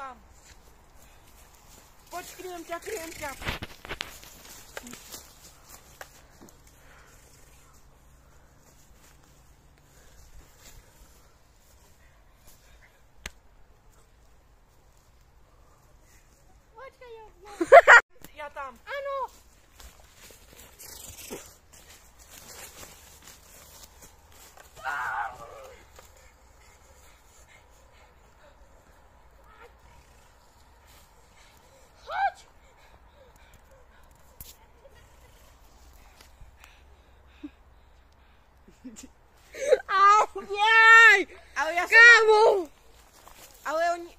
tam. Poď, kryjem ťa, kryjem ťa. Počkaj, Ja tam. áno. Choď. Au, jej! Ale ja som... Kámo. Ale oni...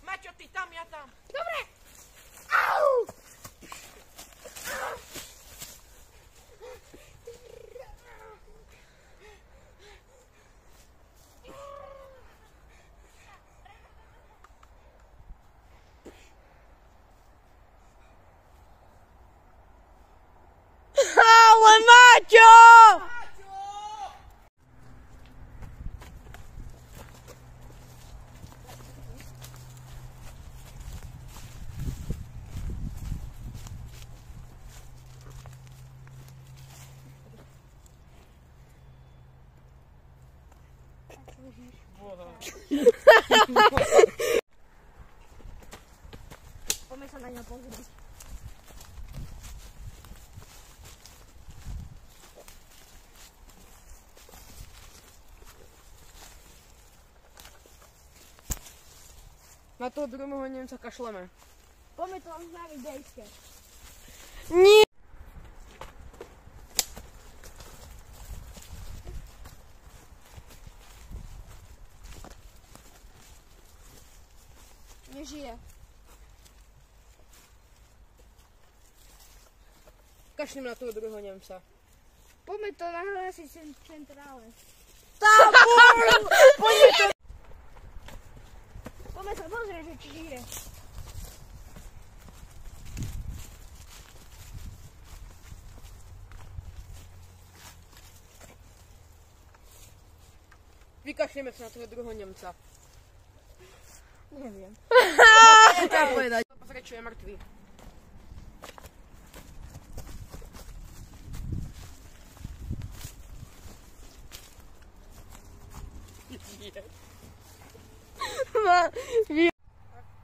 Maťo, ty tam, ja tam. Dobre. Au. Ale Maťo! Poďme sa na ňa pozrieť. Na toho druhého Nemca kašleme. Poďme to vám na videjske. Nie! Nežije. Kašlím na toho druhého Nemca. Poďme to nahlásiť centrále. Tam! Poďme to! Poďme sa pozrieť, že či žije. Vykašlíme sa na toho druhého Nemca. Neviem. Chcem povedať. Pozrieť, čo je mŕtvý.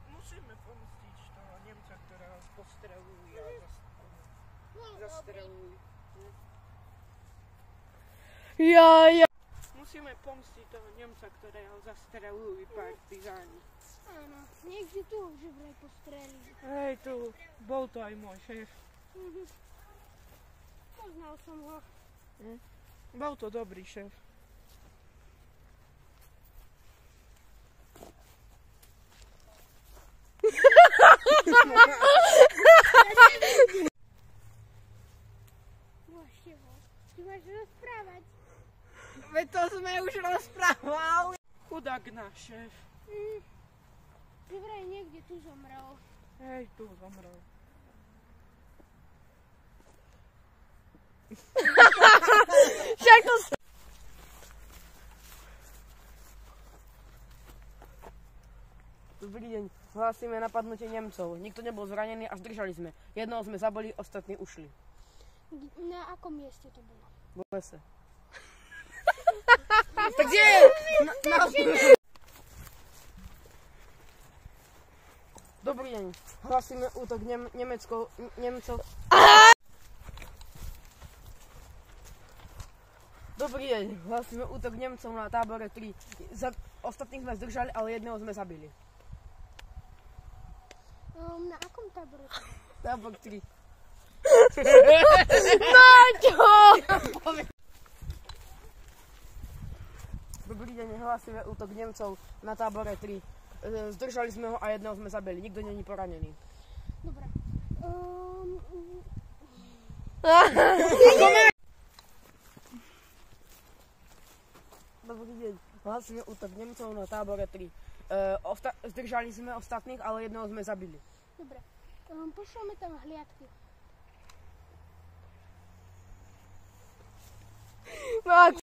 Musíme pomstiť toho Nemca, ktorého postrelujú a zastrelujú. Ja. Musíme pomstiť toho Nemca, ktorého zastrelujú partizáni. Áno, niekde tu že vraj postrelí. Hej, tu, bol to aj môj šéf. Poznal som ho. Bol to dobrý šéf. Ty máš rozprávať. Veď to sme už rozprávali. Chudák náš šéf. Ty vraj niekde tu zomrel. Hej, tu zomrel. Však to... Dobrý deň. Hlásime napadnutie Nemcov. Nikto nebol zranený a zdržali sme. Jednoho sme zabili, ostatní ušli. Na akom mieste to bolo? V lese. Tak kde je? Dobrý deň. Hlásime útok Nemcov. Dobrý deň. Hlásime útok Nemcov na tábore 3. Ostatných sme zdržali, ale jedného sme zabili. Na akom tábore to bolo? Tábor 3. Maťo! Dobrý deň, hlásime útok Nemcov na tábore 3. Zdržali sme ho a jedného sme zabili. Nikto není poranený. Dobre. Dobrý deň, hlásime útok Nemcov na tábore 3. Zdržali sme ostatných, ale jedného sme zabili. Dobre. Pošleme tam hliadky. No